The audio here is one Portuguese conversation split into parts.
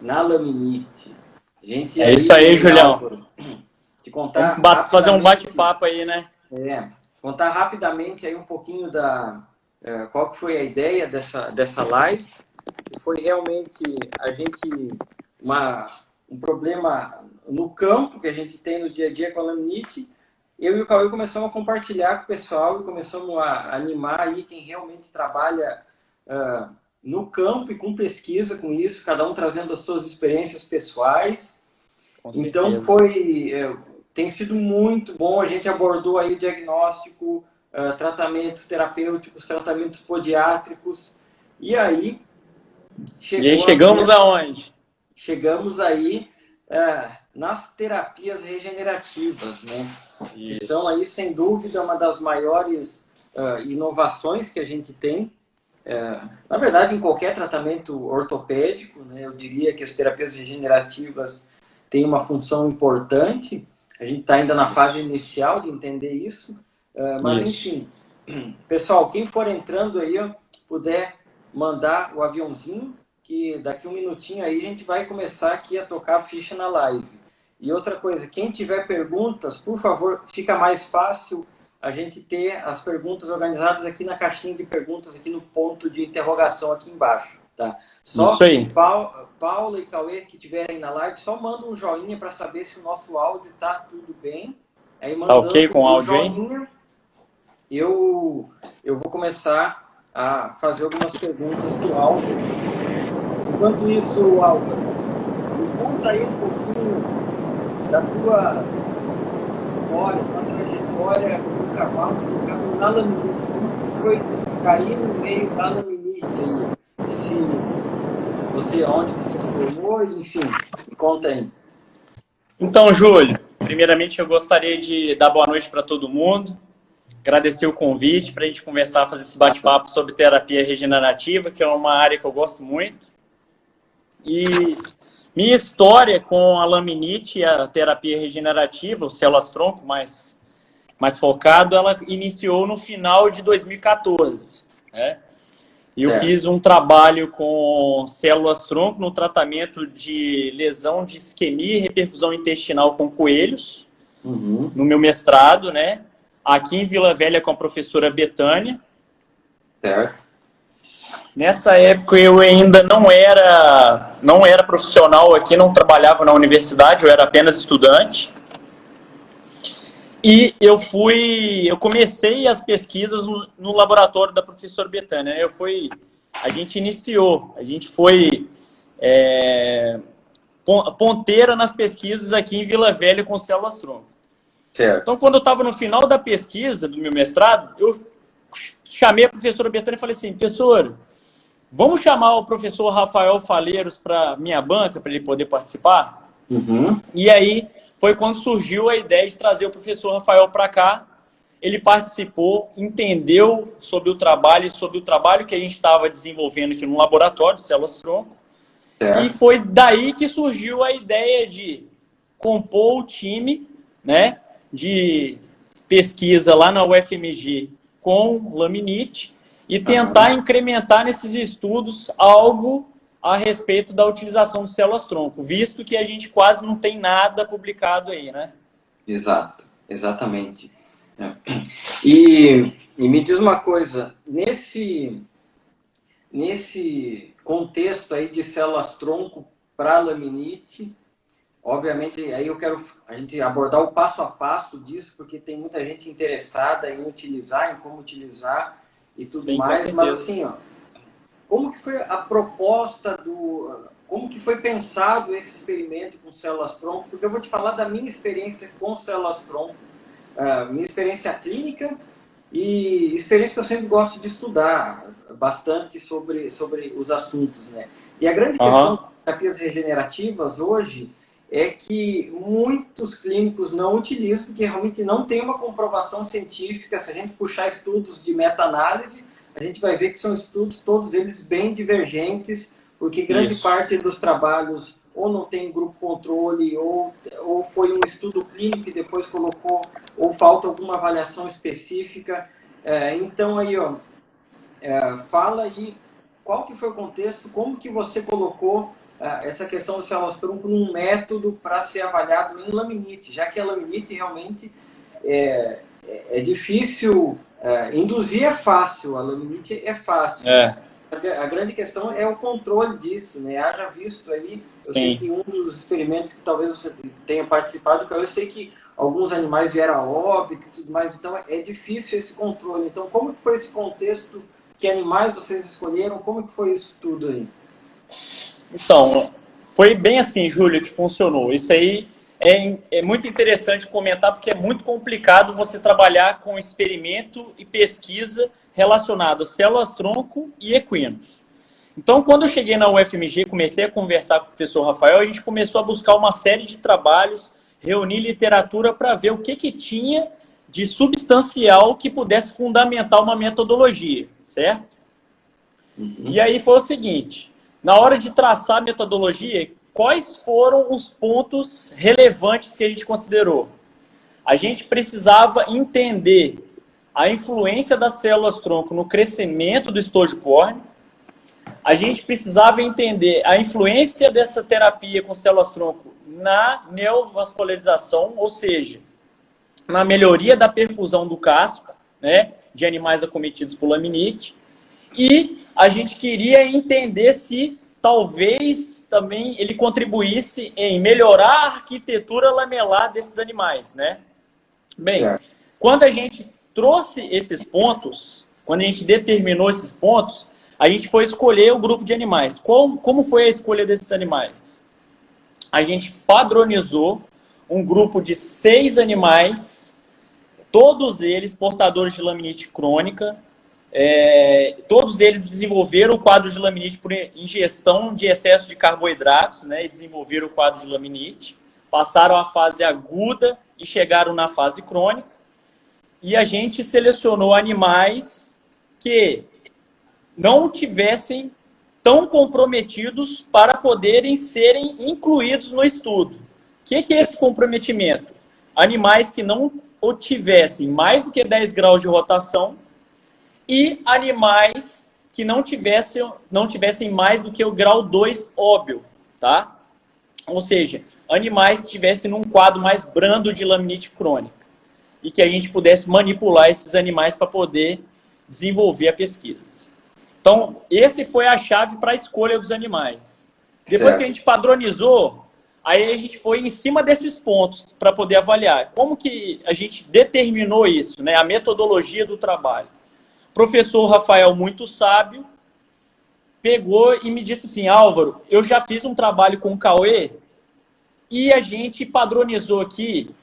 na laminite. A gente É isso aí, Julião. Álvaro, te contar Fazer um rapidamente, bate-papo aí, né? contar rapidamente aí um pouquinho qual que foi a ideia dessa live, que foi realmente a gente um problema no campo que a gente tem no dia a dia com a laminite. Eu e o Cauê começamos a compartilhar com o pessoal e começamos a animar aí quem realmente trabalha no campo e com pesquisa com isso, cada um trazendo as suas experiências pessoais. Com Então certeza. tem sido muito bom. A gente abordou aí o diagnóstico, tratamentos terapêuticos, tratamentos podiátricos. E aí E aí chegamos aonde? Chegamos aí nas terapias regenerativas, né? Isso. Que são aí, sem dúvida, uma das maiores inovações que a gente tem. Na verdade, em qualquer tratamento ortopédico, né, eu diria que as terapias regenerativas têm uma função importante. A gente está ainda na fase inicial de entender isso. Mas, enfim, pessoal, quem for entrando aí, puder mandar o aviãozinho, que daqui um minutinho aí a gente vai começar aqui a tocar a ficha na live. E outra coisa, quem tiver perguntas, por favor, fica mais fácil a gente ter as perguntas organizadas aqui na caixinha de perguntas, aqui no ponto de interrogação aqui embaixo, tá? Só isso aí. Paula e Cauê que estiverem na live, só manda um joinha para saber se o nosso áudio tá tudo bem. Aí tá ok com o áudio joinha, aí? Eu vou começar a fazer algumas perguntas para o Álvaro. Enquanto isso, Álvaro, me conta aí um pouquinho da tua história, tua trajetória no cavalo, focado na laminite. Como que foi cair no meio da laminite aí? Onde você se formou, enfim, me conta aí. Então, Júlio, primeiramente eu gostaria de dar boa noite para todo mundo, agradecer o convite para a gente conversar, fazer esse bate-papo sobre terapia regenerativa, que é uma área que eu gosto muito. E minha história com a laminite e a terapia regenerativa, o células-tronco mais focado, ela iniciou no final de 2014, né? E eu fiz um trabalho com células-tronco no tratamento de lesão de isquemia e reperfusão intestinal com coelhos, no meu mestrado, né? Aqui em Vila Velha com a professora Betânia. Certo. Nessa época eu ainda não era profissional aqui, não trabalhava na universidade, eu era apenas estudante. E eu comecei as pesquisas no laboratório da professora Betânia. A gente foi ponteira nas pesquisas aqui em Vila Velha com células-tronco. Certo. Então, quando eu estava no final da pesquisa do meu mestrado, eu chamei a professora Betânia e falei assim: professora, vamos chamar o professor Rafael Faleiros para minha banca, para ele poder participar? E aí foi quando surgiu a ideia de trazer o professor Rafael para cá. Ele participou, entendeu sobre o trabalho que a gente estava desenvolvendo aqui no laboratório de células-tronco. E foi daí que surgiu a ideia de compor o time, né, de pesquisa lá na UFMG com laminite e tentar incrementar nesses estudos algo a respeito da utilização de células-tronco, visto que a gente quase não tem nada publicado aí, né? Exato, exatamente. E me diz uma coisa, nesse contexto aí de células-tronco para laminite, obviamente, aí eu quero a gente abordar o passo a passo disso, porque tem muita gente interessada em utilizar, em como utilizar e tudo mais, mas assim, como que foi a proposta como que foi pensado esse experimento com células-tronco? Porque eu vou te falar da minha experiência com células-tronco, minha experiência clínica e experiência que eu sempre gosto de estudar bastante sobre os assuntos, né? E a grande questão das terapias regenerativas hoje é que muitos clínicos não utilizam, porque realmente não tem uma comprovação científica. Se a gente puxar estudos de meta-análise, a gente vai ver que são estudos, todos eles bem divergentes, porque grande parte dos trabalhos ou não tem grupo controle, ou foi um estudo clínico e depois colocou, ou falta alguma avaliação específica. Então aí, fala aí qual que foi o contexto, como que você colocou essa questão do células-tronco num método para ser avaliado em laminite, já que a laminite realmente é difícil, induzir é fácil, a laminite é fácil. A grande questão é o controle disso, né? Haja visto aí, eu sei que um dos experimentos que talvez você tenha participado, eu sei que alguns animais vieram a óbito e tudo mais, então é difícil esse controle. Então, como que foi esse contexto? Que animais vocês escolheram? Como que foi isso tudo aí? Então, foi bem assim, Júlio, que funcionou. Isso aí é muito interessante comentar, porque é muito complicado você trabalhar com experimento e pesquisa relacionado a células-tronco e equinos. Então, quando eu cheguei na UFMG, comecei a conversar com o professor Rafael, a gente começou a buscar uma série de trabalhos, reunir literatura para ver o que tinha de substancial que pudesse fundamentar uma metodologia, certo? E aí foi o seguinte, na hora de traçar a metodologia, quais foram os pontos relevantes que a gente considerou? A gente precisava entender a influência das células-tronco no crescimento do estojo córneo. A gente precisava entender a influência dessa terapia com células-tronco na neovascularização, ou seja, na melhoria da perfusão do casco, né, de animais acometidos por laminite. E a gente queria entender se talvez também ele contribuísse em melhorar a arquitetura lamelar desses animais, né? Bem, quando a gente trouxe esses pontos, quando a gente determinou esses pontos, a gente foi escolher o grupo de animais. Como foi a escolha desses animais? A gente padronizou um grupo de 6 animais, todos eles portadores de laminite crônica. Todos eles desenvolveram o quadro de laminite por ingestão de excesso de carboidratos, né, e desenvolveram o quadro de laminite, passaram a fase aguda e chegaram na fase crônica. E a gente selecionou animais que não tivessem tão comprometidos para poderem serem incluídos no estudo. O que é esse comprometimento? Animais que não tivessem mais do que 10 graus de rotação e animais que não tivessem mais do que o grau 2 óbvio, tá? Ou seja, animais que tivessem num quadro mais brando de laminite crônica e que a gente pudesse manipular esses animais para poder desenvolver a pesquisa. Então, esse foi a chave para a escolha dos animais. Depois que a gente padronizou, aí a gente foi em cima desses pontos para poder avaliar. Como que a gente determinou isso, né? A metodologia do trabalho. O professor Rafael, muito sábio, pegou e me disse assim: Álvaro, eu já fiz um trabalho com o Cauê e a gente padronizou aqui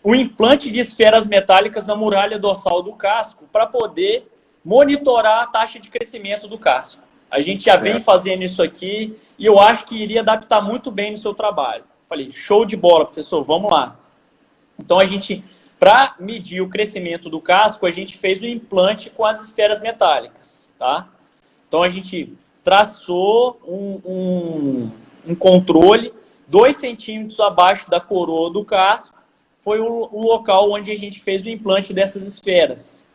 o implante de esferas metálicas na muralha dorsal do casco para poder monitorar a taxa de crescimento do casco. A gente já vem fazendo isso aqui e eu acho que iria adaptar muito bem no seu trabalho. Falei, show de bola, professor, vamos lá. Então, a gente, para medir o crescimento do casco, a gente fez o implante com as esferas metálicas, tá? Então, a gente traçou um controle 2 centímetros abaixo da coroa do casco, foi o local onde a gente fez o implante dessas esferas.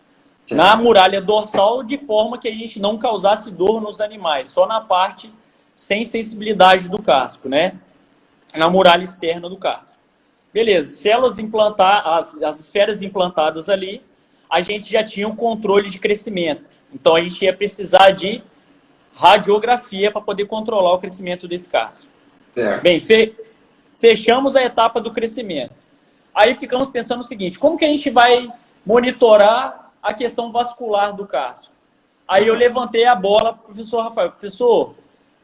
Na muralha dorsal, de forma que a gente não causasse dor nos animais, só na parte sem sensibilidade do casco, né? Na muralha externa do casco. Beleza, células implantadas, as esferas implantadas ali, a gente já tinha um controle de crescimento. Então, a gente ia precisar de radiografia para poder controlar o crescimento desse casco. Bem, fechamos a etapa do crescimento. Aí ficamos pensando o seguinte: como que a gente vai monitorar a questão vascular do casco? Aí eu levantei a bola para o professor Rafael. Professor,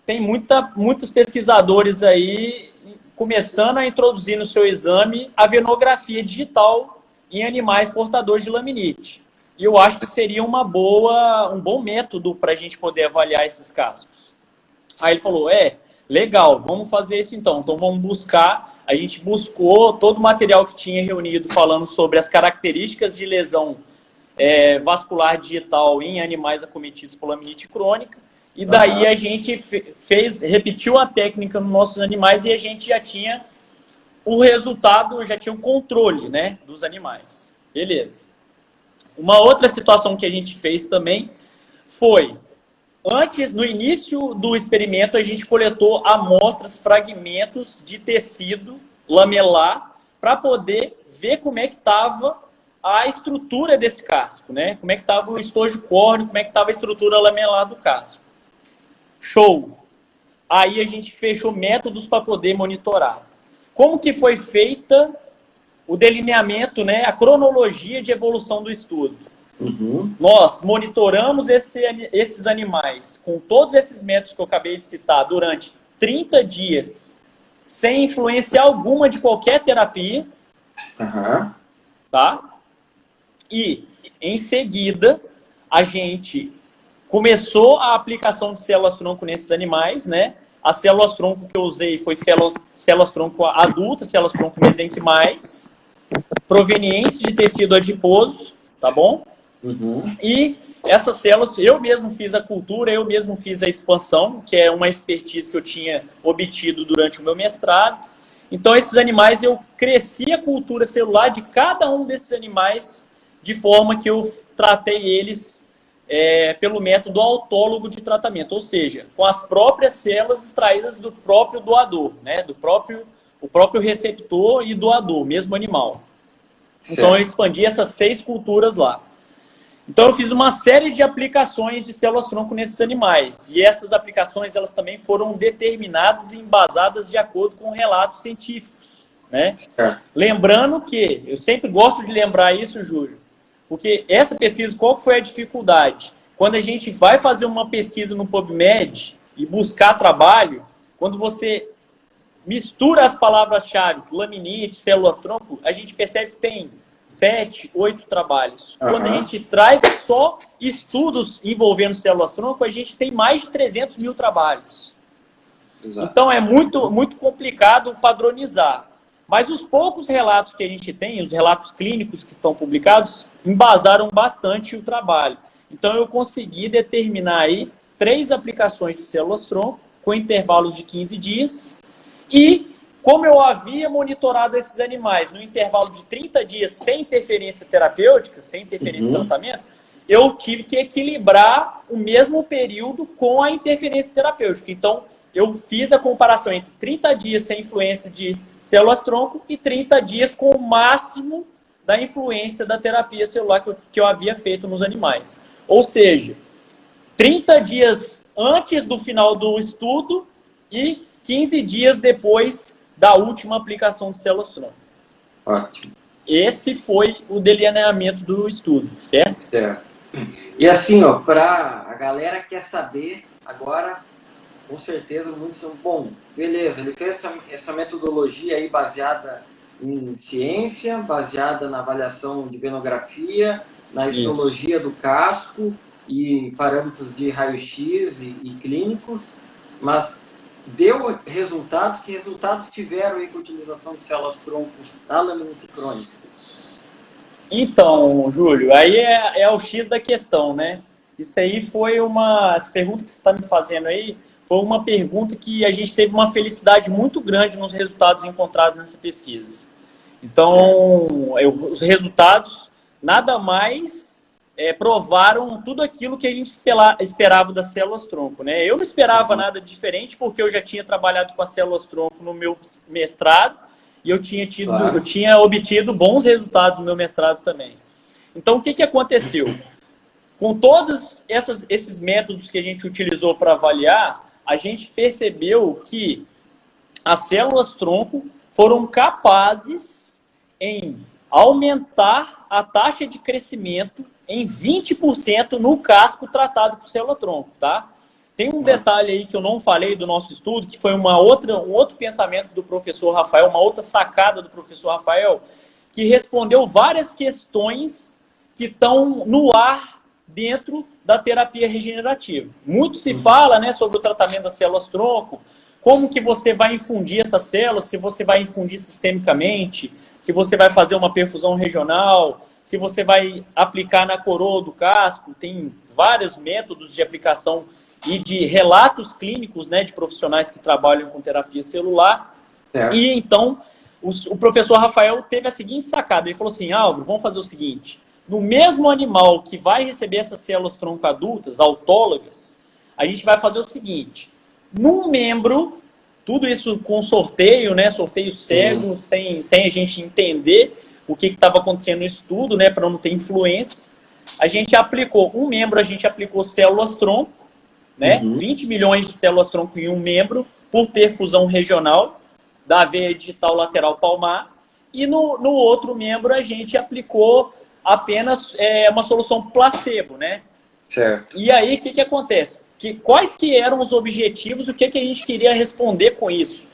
tem muitos pesquisadores aí começando a introduzir no seu exame a venografia digital em animais portadores de laminite. E eu acho que seria um bom método para a gente poder avaliar esses cascos. Aí ele falou, legal, vamos fazer isso então. Então vamos buscar. A gente buscou todo o material que tinha reunido falando sobre as características de lesão vascular digital em animais acometidos por laminite crônica, e daí a gente repetiu a técnica nos nossos animais e a gente já tinha o resultado, já tinha o controle, né, dos animais. Beleza. Uma outra situação que a gente fez também foi, antes, no início do experimento, a gente coletou amostras, fragmentos de tecido lamelar para poder ver como é que estava a estrutura desse casco, né? Como é que estava o estojo córneo, como é que estava a estrutura lamelar do casco. Show! Aí a gente fechou métodos para poder monitorar. Como que foi feita o delineamento, né? A cronologia de evolução do estudo. Uhum. Nós monitoramos esses animais com todos esses métodos que eu acabei de citar durante 30 dias, sem influência alguma de qualquer terapia. Uhum. Tá? E, em seguida, a gente começou a aplicação de células-tronco nesses animais, né? As células-tronco que eu usei foi células-tronco adultas, células-tronco mesenquimais, provenientes de tecido adiposo, tá bom? Uhum. E essas células, eu mesmo fiz a cultura, eu mesmo fiz a expansão, que é uma expertise que eu tinha obtido durante o meu mestrado. Então, esses animais, eu cresci a cultura celular de cada um desses animais, de forma que eu tratei eles pelo método autólogo de tratamento, ou seja, com as próprias células extraídas do próprio doador, né? O próprio receptor e doador, mesmo animal. Certo. Então, eu expandi essas 6 culturas lá. Então, eu fiz uma série de aplicações de células-tronco nesses animais. E essas aplicações, elas também foram determinadas e embasadas de acordo com relatos científicos, né? Lembrando que, eu sempre gosto de lembrar isso, Júlio, porque essa pesquisa, qual que foi a dificuldade? Quando a gente vai fazer uma pesquisa no PubMed e buscar trabalho, quando você mistura as palavras-chave, laminite, células-tronco, a gente percebe que tem 7, 8 trabalhos. Quando a gente traz só estudos envolvendo células-tronco, a gente tem mais de 300 mil trabalhos. Exato. Então é muito, muito complicado padronizar. Mas os poucos relatos que a gente tem, os relatos clínicos que estão publicados, embasaram bastante o trabalho. Então eu consegui determinar aí 3 aplicações de células-tronco com intervalos de 15 dias e como eu havia monitorado esses animais no intervalo de 30 dias sem interferência terapêutica, sem interferência de tratamento, eu tive que equilibrar o mesmo período com a interferência terapêutica. Então, eu fiz a comparação entre 30 dias sem influência de células-tronco e 30 dias com o máximo da influência da terapia celular que eu havia feito nos animais. Ou seja, 30 dias antes do final do estudo e 15 dias depois da última aplicação de células-tronco. Ótimo. Esse foi o delineamento do estudo, certo? Certo. E assim, ó, para a galera que quer saber agora, com certeza muitos são, bom, beleza, ele fez essa metodologia aí baseada em ciência, baseada na avaliação de venografia, na histologia do casco e parâmetros de raio-x e clínicos, mas deu resultados? Que resultados tiveram aí com a utilização de células-tronco na laminite crônica? Então, Júlio, aí é o X da questão, né? Isso aí foi essa pergunta que você está me fazendo aí, foi uma pergunta que a gente teve uma felicidade muito grande nos resultados encontrados nessa pesquisa. Então, os resultados nada mais provaram tudo aquilo que a gente esperava das células-tronco, né? Eu não esperava nada diferente porque eu já tinha trabalhado com as células-tronco no meu mestrado e eu tinha obtido bons resultados no meu mestrado também. Então, o que aconteceu? Com todos esses métodos que a gente utilizou para avaliar, a gente percebeu que as células-tronco foram capazes em aumentar a taxa de crescimento em 20% no casco tratado por célula-tronco, tá? Tem um detalhe aí que eu não falei do nosso estudo, que foi um outro pensamento do professor Rafael, uma outra sacada do professor Rafael, que respondeu várias questões que estão no ar dentro da terapia regenerativa. Muito se fala, né, sobre o tratamento das células-tronco, como que você vai infundir essas células, se você vai infundir sistemicamente, se você vai fazer uma perfusão regional, se você vai aplicar na coroa do casco, tem vários métodos de aplicação e de relatos clínicos, né, de profissionais que trabalham com terapia celular. Certo. E então, o professor Rafael teve a seguinte sacada, ele falou assim, Álvaro, vamos fazer o seguinte, no mesmo animal que vai receber essas células-tronco adultas, autólogas, a gente vai fazer o seguinte, num membro, tudo isso com sorteio, né, sorteio cego, sem a gente entender o que estava acontecendo no estudo, né, para não ter influência, a gente aplicou, um membro a gente aplicou células-tronco, né, 20 milhões de células-tronco em um membro, por perfusão regional, da veia digital lateral palmar, e no outro membro a gente aplicou apenas uma solução placebo, né? Certo. E aí, o que acontece? Quais que eram os objetivos, o que a gente queria responder com isso?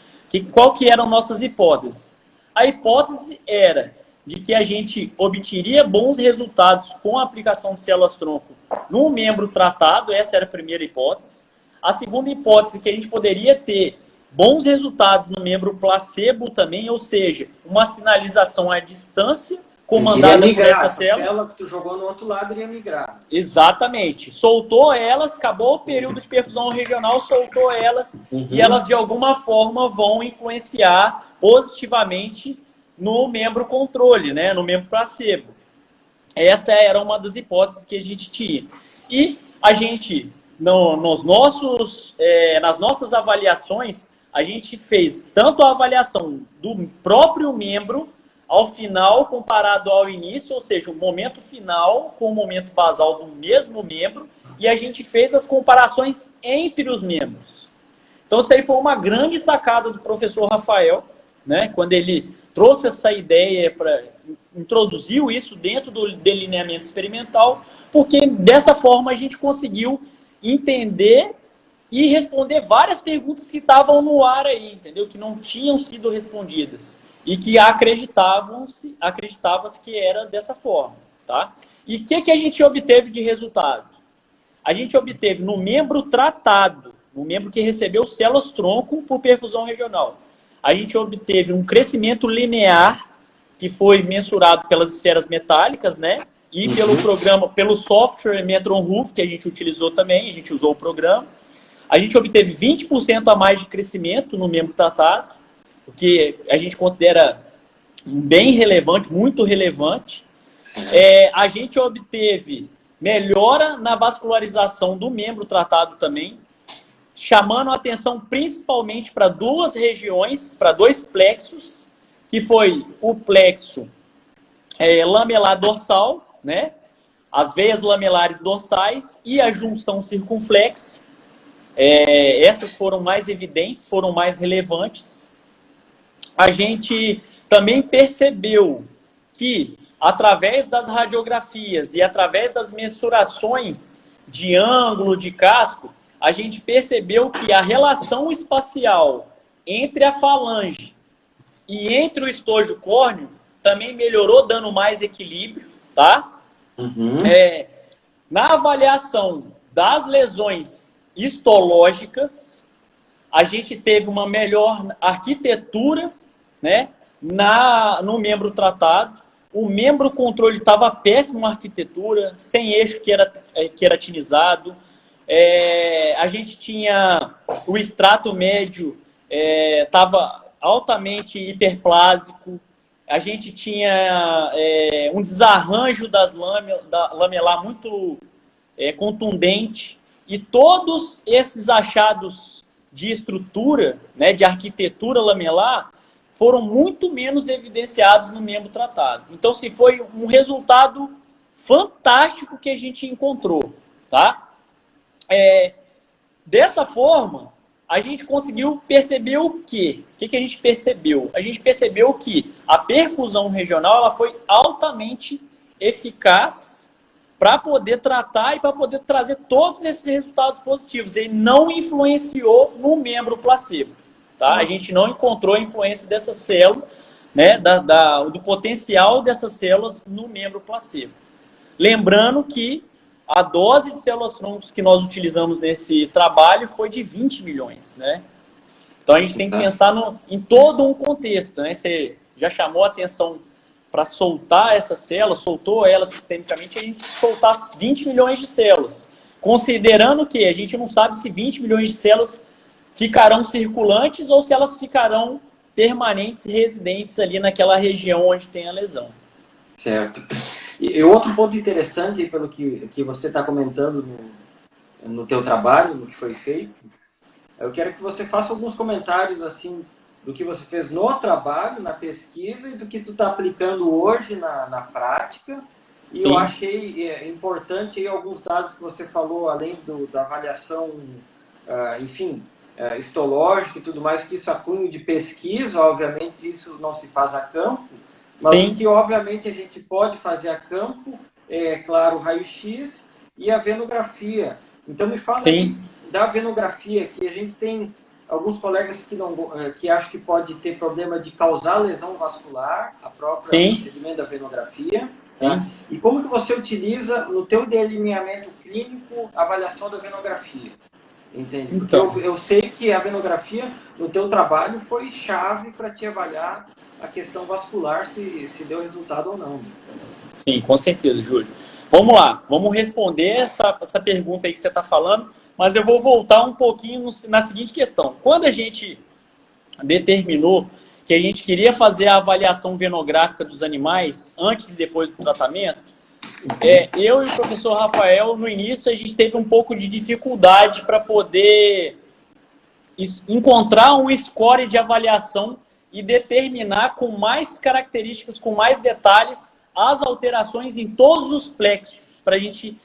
Qual que eram nossas hipóteses? A hipótese era de que a gente obteria bons resultados com a aplicação de células-tronco num membro tratado, essa era a primeira hipótese. A segunda hipótese, que a gente poderia ter bons resultados no membro placebo também, ou seja, uma sinalização à distância comandada por essas células. A célula que tu jogou no outro lado iria migrar. Exatamente. Soltou elas, acabou o período de perfusão regional, soltou elas e elas de alguma forma vão influenciar positivamente no membro controle, né, no membro placebo. Essa era uma das hipóteses que a gente tinha. E a gente, nas nossas avaliações, a gente fez tanto a avaliação do próprio membro ao final comparado ao início, ou seja, o momento final com o momento basal do mesmo membro, e a gente fez as comparações entre os membros. Então, isso aí foi uma grande sacada do professor Rafael, né, quando ele trouxe essa ideia, introduziu isso dentro do delineamento experimental, porque dessa forma a gente conseguiu entender e responder várias perguntas que estavam no ar aí, entendeu? Que não tinham sido respondidas e que acreditava-se que era dessa forma, tá? E o que a gente obteve de resultado? A gente obteve no membro tratado, no membro que recebeu células-tronco por perfusão regional, a gente obteve um crescimento linear que foi mensurado pelas esferas metálicas, né? E pelo programa, pelo software Metron-Roof, que a gente utilizou também, a gente usou o programa. A gente obteve 20% a mais de crescimento no membro tratado, o que a gente considera bem relevante, muito relevante. A gente obteve melhora na vascularização do membro tratado também, chamando a atenção principalmente para duas regiões, para dois plexos, que foi o plexo lamelar dorsal, né? As veias lamelares dorsais e a junção circunflexa. Essas foram mais evidentes, foram mais relevantes. A gente também percebeu que, através das radiografias e através das mensurações de ângulo de casco, a gente percebeu que a relação espacial entre a falange e entre o estojo córneo também melhorou, dando mais equilíbrio, tá? Na avaliação das lesões histológicas, a gente teve uma melhor arquitetura, né, no membro tratado. O membro controle estava péssima arquitetura, sem eixo queratinizado. A gente tinha o extrato médio, estava altamente hiperplásico. A gente tinha um desarranjo da lamelar muito contundente. E todos esses achados de estrutura, né, de arquitetura lamelar, foram muito menos evidenciados no membro tratado. Então, assim, foi um resultado fantástico que a gente encontrou, tá? Dessa forma, a gente conseguiu perceber o quê? O que a gente percebeu? A gente percebeu que a perfusão regional ela foi altamente eficaz para poder tratar e para poder trazer todos esses resultados positivos. Ele não influenciou no membro placebo. Tá? A gente não encontrou a influência dessa célula, né, do potencial dessas células no membro placebo. Lembrando que a dose de células-troncos que nós utilizamos nesse trabalho foi de 20 milhões. Né? Então a gente tem que pensar em todo um contexto. Né? Você já chamou a atenção para soltar essa célula, soltou ela sistemicamente, a gente soltasse 20 milhões de células. Considerando que a gente não sabe se 20 milhões de células ficarão circulantes ou se elas ficarão permanentes, residentes ali naquela região onde tem a lesão. Certo. E outro ponto interessante, pelo que você está comentando no teu trabalho, no que foi feito. Eu quero que você faça alguns comentários assim do que você fez no trabalho, na pesquisa, e do que tu está aplicando hoje na prática. E Sim. eu achei importante aí alguns dados que você falou, além da avaliação, enfim, histológica e tudo mais, que isso é cunho de pesquisa, obviamente isso não se faz a campo, mas Sim. o que obviamente a gente pode fazer a campo é, claro, o raio-x e a venografia. Então me fala aí da venografia, que a gente tem alguns colegas que acham que pode ter problema de causar lesão vascular, a própria procedimento da venografia. Tá? E como que você utiliza no teu delineamento clínico a avaliação da venografia? Entende? Porque eu sei que a venografia no teu trabalho foi chave para te avaliar a questão vascular, se deu resultado ou não. Sim, com certeza, Júlio. Vamos lá, vamos responder essa pergunta aí que você está falando, mas eu vou voltar um pouquinho na seguinte questão. Quando a gente determinou que a gente queria fazer a avaliação venográfica dos animais antes e depois do tratamento, eu e o professor Rafael, no início, a gente teve um pouco de dificuldade para poder encontrar um score de avaliação e determinar com mais características, com mais detalhes, as alterações em todos os plexos, para a gente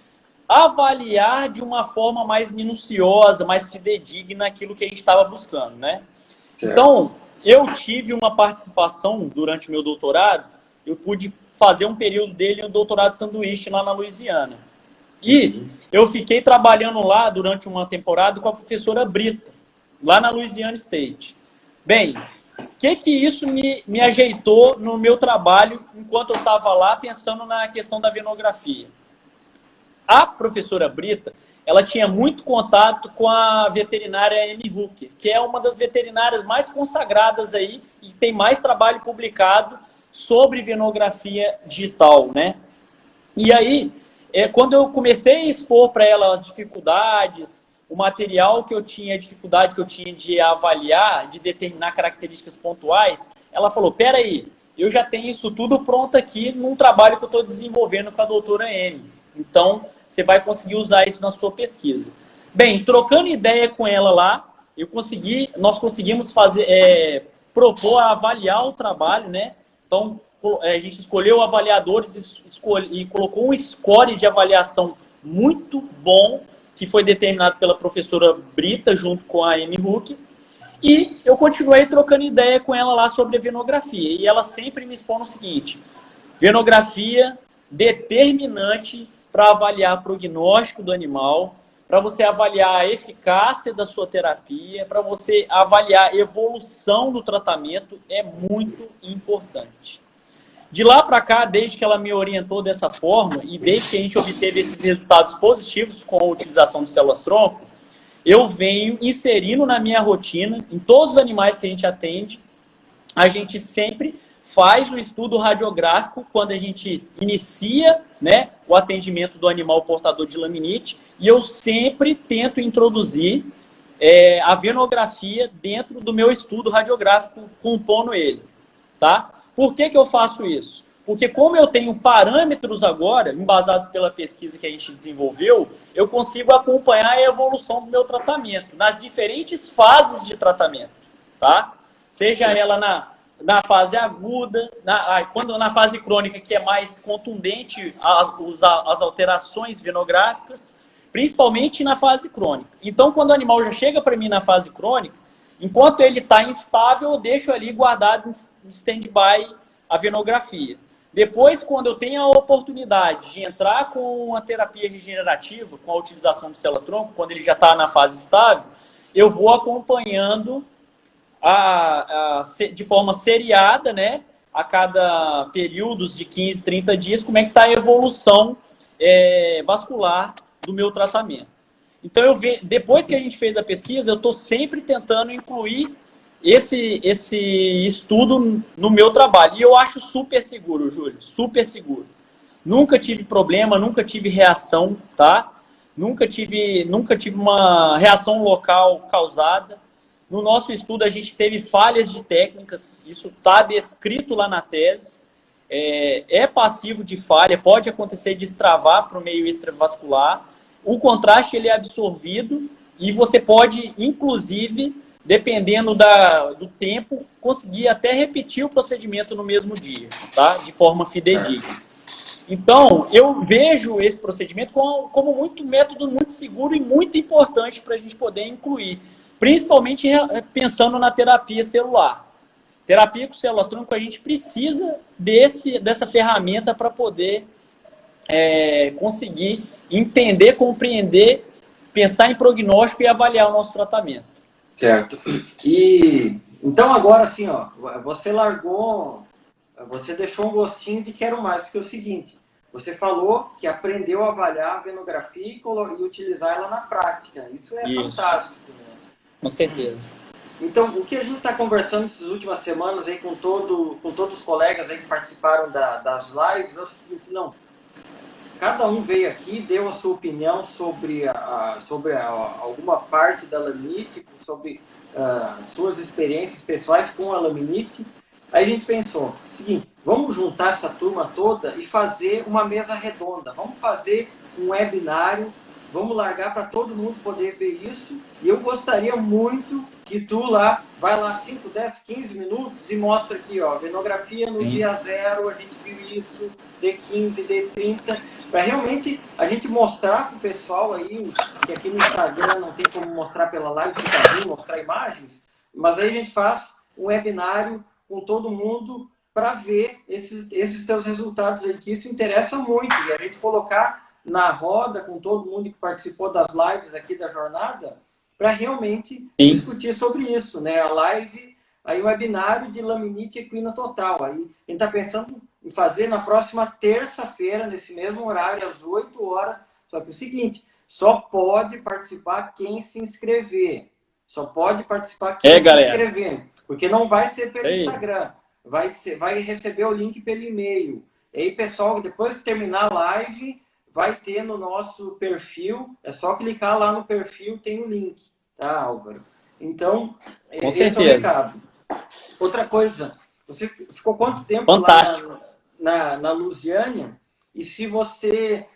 avaliar de uma forma mais minuciosa, mais fidedigna aquilo que a gente estava buscando, né? Certo. Então, eu tive uma participação durante o meu doutorado, eu pude fazer um período dele, um doutorado sanduíche lá na Louisiana. E eu fiquei trabalhando lá durante uma temporada com a professora Brita, lá na Louisiana State. Bem, o que isso me ajeitou no meu trabalho enquanto eu estava lá pensando na questão da venografia? A professora Brita, ela tinha muito contato com a veterinária Amy Hooker, que é uma das veterinárias mais consagradas aí e tem mais trabalho publicado sobre venografia digital, né? E aí, quando eu comecei a expor para ela as dificuldades, o material que eu tinha, a dificuldade que eu tinha de avaliar, de determinar características pontuais, ela falou, peraí, eu já tenho isso tudo pronto aqui num trabalho que eu estou desenvolvendo com a doutora Amy. Então, você vai conseguir usar isso na sua pesquisa. Bem, trocando ideia com ela lá, nós conseguimos propor a avaliar o trabalho, né? Então, a gente escolheu avaliadores e colocou um score de avaliação muito bom, que foi determinado pela professora Brita, junto com a Amy Hook. E eu continuei trocando ideia com ela lá sobre a venografia. E ela sempre me expõe o seguinte, venografia determinante para avaliar o prognóstico do animal, para você avaliar a eficácia da sua terapia, para você avaliar a evolução do tratamento, é muito importante. De lá para cá, desde que ela me orientou dessa forma e desde que a gente obteve esses resultados positivos com a utilização de células-tronco, eu venho inserindo na minha rotina, em todos os animais que a gente atende, a gente sempre faz o estudo radiográfico quando a gente inicia, né, o atendimento do animal portador de laminite, e eu sempre tento introduzir a venografia dentro do meu estudo radiográfico, compondo ele, tá? Por que eu faço isso? Porque como eu tenho parâmetros agora, embasados pela pesquisa que a gente desenvolveu, eu consigo acompanhar a evolução do meu tratamento, nas diferentes fases de tratamento, tá? Seja ela na fase aguda, na fase crônica, que é mais contundente as alterações venográficas, principalmente na fase crônica. Então, quando o animal já chega para mim na fase crônica, enquanto ele está instável, eu deixo ali guardado em stand-by a venografia. Depois, quando eu tenho a oportunidade de entrar com a terapia regenerativa, com a utilização do célula-tronco, quando ele já está na fase estável, eu vou acompanhando de forma seriada, né, a cada períodos de 15, 30 dias, como é que está a evolução vascular do meu tratamento. Então, depois que a gente fez a pesquisa, eu estou sempre tentando incluir esse estudo no meu trabalho. E eu acho super seguro, Júlio, super seguro. Nunca tive problema, nunca tive reação, tá? Nunca tive uma reação local causada. No nosso estudo, a gente teve falhas de técnicas, isso está descrito lá na tese. É passivo de falha, pode acontecer de extravar para o meio extravascular. o contraste ele é absorvido e você pode, inclusive, dependendo do tempo, conseguir até repetir o procedimento no mesmo dia, tá? De forma fidedigna. Então, eu vejo esse procedimento como muito método muito seguro e muito importante para a gente poder incluir, principalmente pensando na terapia celular. Terapia com células tronco, a gente precisa dessa ferramenta para poder conseguir entender, compreender, pensar em prognóstico e avaliar o nosso tratamento. Certo. E então agora assim, ó, você largou, você deixou um gostinho de quero mais, porque é o seguinte, você falou que aprendeu a avaliar a venografia e utilizar ela na prática. Isso é fantástico, né? Com certeza. Então, o que a gente está conversando essas últimas semanas aí com todos os colegas aí que participaram das lives é o seguinte, não, cada um veio aqui, deu a sua opinião sobre alguma parte da laminite, sobre suas experiências pessoais com a laminite. Aí a gente pensou, seguinte, vamos juntar essa turma toda e fazer uma mesa redonda. Vamos fazer um webinário, vamos largar para todo mundo poder ver isso. E eu gostaria muito que tu vai lá 5, 10, 15 minutos e mostra aqui, ó, venografia no dia 0, a gente viu isso, D15, D30, para realmente a gente mostrar para o pessoal aí, que aqui no Instagram não tem como mostrar pela live, mostrar imagens, mas aí a gente faz um webinário com todo mundo para ver esses teus resultados aí, que isso interessa muito, e a gente colocar na roda com todo mundo que participou das lives aqui da jornada, para realmente discutir sobre isso, né? A live, aí o webinário de laminite equina total. Aí a gente está pensando em fazer na próxima terça-feira, nesse mesmo horário, às 8 horas. Só que é o seguinte, só pode participar quem se inscrever. Só pode participar quem se inscrever. Porque não vai ser pelo Instagram. Vai receber o link pelo e-mail. E aí, pessoal, depois que terminar a live, vai ter no nosso perfil, é só clicar lá no perfil, tem o link, tá, Álvaro? Então, esse é o recado. Outra coisa, você ficou quanto tempo lá na Lusiânia? E se você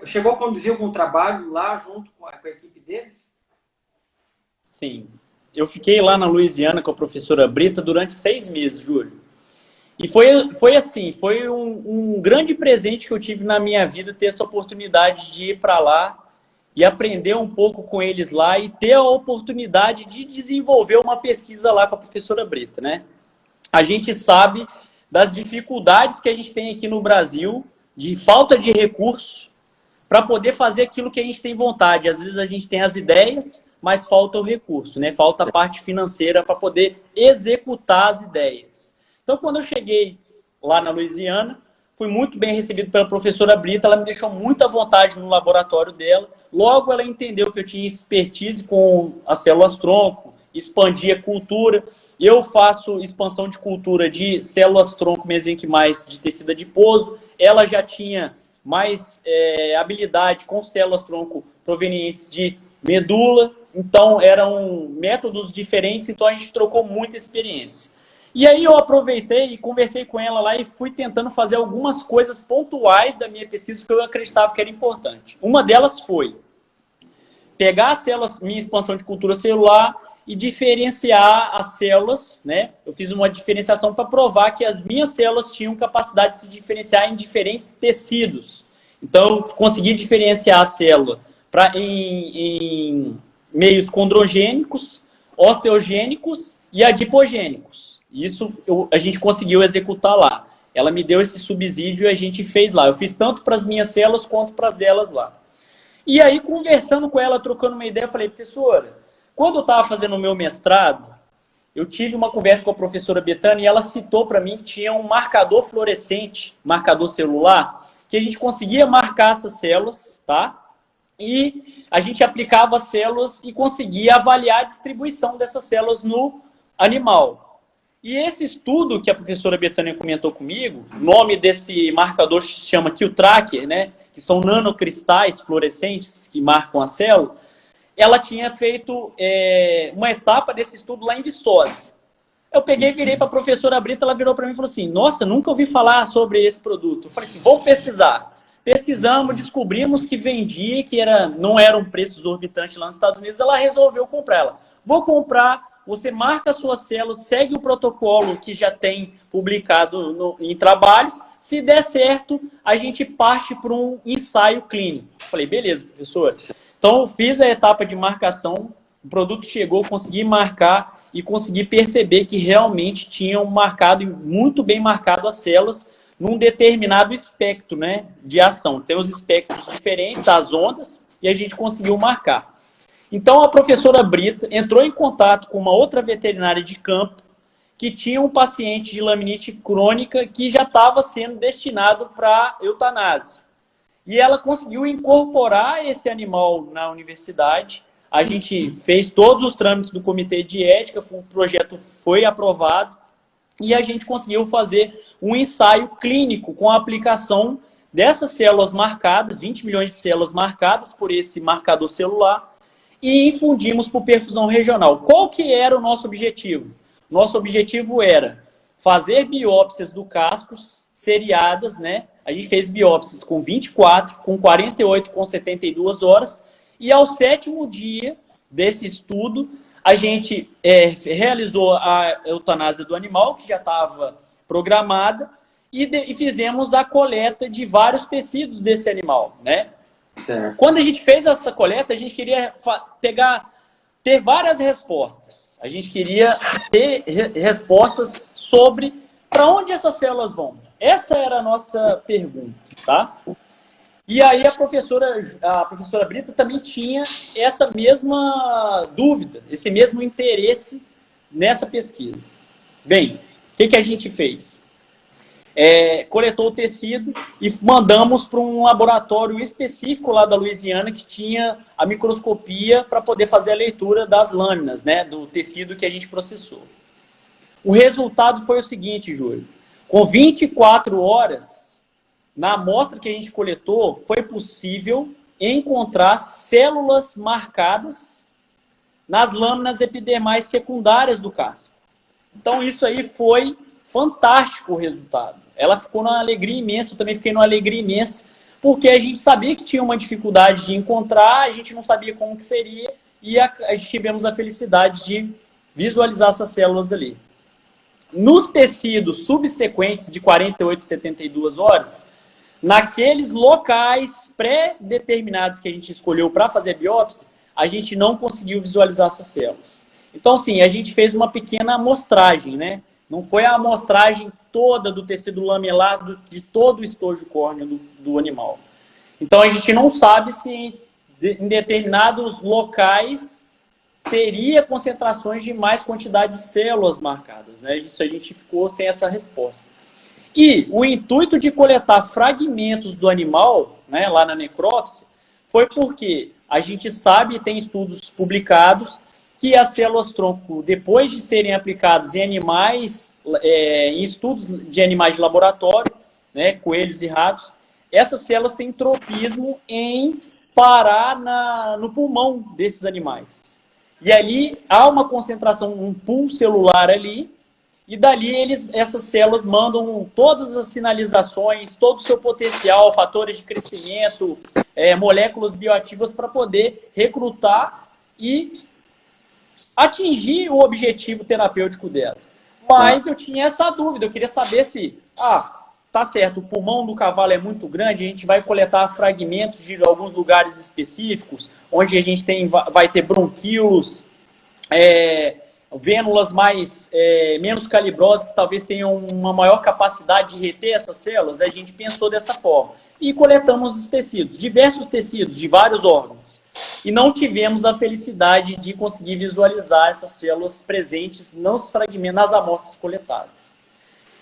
chegou a conduzir algum trabalho lá junto com a equipe deles? Sim. Eu fiquei lá na Louisiana com a professora Brita durante 6 meses, Júlio. E foi assim, foi um grande presente que eu tive na minha vida ter essa oportunidade de ir para lá e aprender um pouco com eles lá e ter a oportunidade de desenvolver uma pesquisa lá com a professora Brita, né? A gente sabe das dificuldades que a gente tem aqui no Brasil, de falta de recurso para poder fazer aquilo que a gente tem vontade. Às vezes a gente tem as ideias, mas falta o recurso, né? Falta a parte financeira para poder executar as ideias. Então, quando eu cheguei lá na Louisiana, fui muito bem recebido pela professora Brita, ela me deixou muito à vontade no laboratório dela. Logo, ela entendeu que eu tinha expertise com as células-tronco, expandia cultura. Eu faço expansão de cultura de células-tronco mesenquimais de tecido adiposo. Ela já tinha mais habilidade com células-tronco provenientes de medula. Então, eram métodos diferentes, então a gente trocou muita experiência. E aí eu aproveitei e conversei com ela lá e fui tentando fazer algumas coisas pontuais da minha pesquisa que eu acreditava que era importante. Uma delas foi pegar as células, minha expansão de cultura celular e diferenciar as células, né? Eu fiz uma diferenciação para provar que as minhas células tinham capacidade de se diferenciar em diferentes tecidos. Então eu consegui diferenciar a célula em meios condrogênicos, osteogênicos e adipogênicos. Isso a gente conseguiu executar lá. Ela me deu esse subsídio e a gente fez lá. Eu fiz tanto para as minhas células quanto para as delas lá. E aí, conversando com ela, trocando uma ideia, eu falei, professora, quando eu estava fazendo o meu mestrado, eu tive uma conversa com a professora Betânia e ela citou para mim que tinha um marcador fluorescente, marcador celular, que a gente conseguia marcar essas células, tá? E a gente aplicava as células e conseguia avaliar a distribuição dessas células no animal. E esse estudo que a professora Betânia comentou comigo, o nome desse marcador se chama Kill Tracker, né? Que são nanocristais fluorescentes que marcam a célula. Ela tinha feito uma etapa desse estudo lá em Viçosa. Eu peguei e virei para a professora Brita, ela virou para mim e falou assim, nossa, nunca ouvi falar sobre esse produto. Eu falei assim, vou pesquisar. pesquisamos, descobrimos que vendia, que não era um preço exorbitante lá nos Estados Unidos, ela resolveu comprar ela. Vou comprar, você marca a sua célula, segue o protocolo que já tem publicado em trabalhos, se der certo, a gente parte para um ensaio clínico. Falei, beleza, professor. Então, fiz a etapa de marcação, o produto chegou, consegui marcar e consegui perceber que realmente tinham marcado, muito bem marcado as células num determinado espectro, né, de ação. Tem os espectros diferentes, as ondas, e a gente conseguiu marcar. Então, a professora Brita entrou em contato com uma outra veterinária de campo que tinha um paciente de laminite crônica que já estava sendo destinado para eutanásia. E ela conseguiu incorporar esse animal na universidade. A gente fez todos os trâmites do comitê de ética, o projeto foi aprovado e a gente conseguiu fazer um ensaio clínico com a aplicação dessas células marcadas, 20 milhões de células marcadas por esse marcador celular, e infundimos por perfusão regional. Qual que era o nosso objetivo? Nosso objetivo era fazer biópsias do casco seriadas, né? A gente fez biópsias com 24, com 48, com 72 horas, e ao 7º dia desse estudo, a gente realizou a eutanásia do animal, que já estava programada, e fizemos a coleta de vários tecidos desse animal, né? Certo. Quando a gente fez essa coleta, a gente queria ter várias respostas. A gente queria ter respostas sobre para onde essas células vão. Essa era a nossa pergunta, tá? E aí a professora Brita também tinha essa mesma dúvida, esse mesmo interesse nessa pesquisa. Bem, o que a gente fez? Coletou o tecido e mandamos para um laboratório específico lá da Louisiana que tinha a microscopia para poder fazer a leitura das lâminas, né, do tecido que a gente processou. O resultado foi o seguinte, Júlio. Com 24 horas, na amostra que a gente coletou, foi possível encontrar células marcadas nas lâminas epidermais secundárias do casco. Então, isso aí foi fantástico o resultado. Ela ficou numa alegria imensa, eu também fiquei numa alegria imensa, porque a gente sabia que tinha uma dificuldade de encontrar, a gente não sabia como que seria, e a gente tivemos a felicidade de visualizar essas células ali. Nos tecidos subsequentes de 48 e 72 horas, naqueles locais pré-determinados que a gente escolheu para fazer biópsia, a gente não conseguiu visualizar essas células. Então, sim, a gente fez uma pequena amostragem, né? Não foi a amostragem toda do tecido lamelar de todo o estojo córneo do animal. Então, a gente não sabe se em determinados locais teria concentrações de mais quantidade de células marcadas, né? Isso a gente ficou sem essa resposta. E o intuito de coletar fragmentos do animal, né, lá na necrópsia, foi porque a gente sabe, tem estudos publicados, que as células-tronco, depois de serem aplicadas em animais, em estudos de animais de laboratório, né, coelhos e ratos, essas células têm tropismo em parar no pulmão desses animais. E ali há uma concentração, um pool celular ali, e dali essas células mandam todas as sinalizações, todo o seu potencial, fatores de crescimento, moléculas bioativas para poder recrutar e atingir o objetivo terapêutico dela. Mas eu tinha essa dúvida, eu queria saber se, tá certo, o pulmão do cavalo é muito grande, a gente vai coletar fragmentos de alguns lugares específicos, onde a gente vai ter bronquíolos, vênulas menos calibrosas, que talvez tenham uma maior capacidade de reter essas células. A gente pensou dessa forma. E coletamos os tecidos, diversos tecidos, de vários órgãos. E não tivemos a felicidade de conseguir visualizar essas células presentes nos fragmentos, nas amostras coletadas.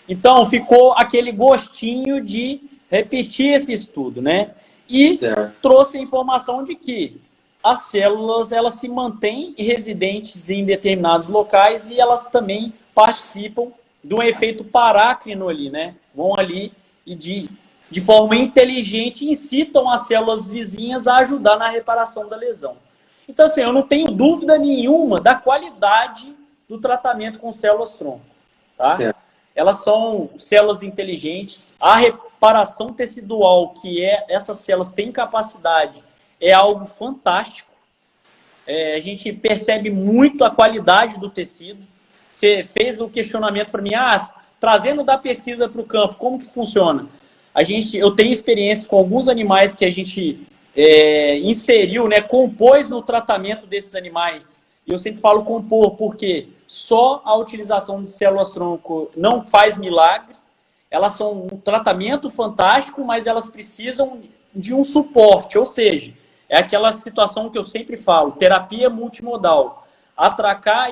Então, ficou aquele gostinho de repetir esse estudo, né? E trouxe a informação de que as células, elas se mantêm residentes em determinados locais e elas também participam de um efeito parácrino ali, né? Vão ali e de forma inteligente incitam as células vizinhas a ajudar na reparação da lesão. Então, assim, eu não tenho dúvida nenhuma da qualidade do tratamento com células-tronco, tá? elas são células inteligentes. A reparação tecidual que essas células têm capacidade é algo fantástico. A gente percebe muito a qualidade do tecido. Você fez o questionamento para mim, trazendo da pesquisa para o campo, como que funciona? Eu tenho experiência com alguns animais que a gente inseriu, né, compôs no tratamento desses animais. E eu sempre falo compor, porque só a utilização de células-tronco não faz milagre. Elas são um tratamento fantástico, mas elas precisam de um suporte, ou seja, é aquela situação que eu sempre falo, terapia multimodal. Atacar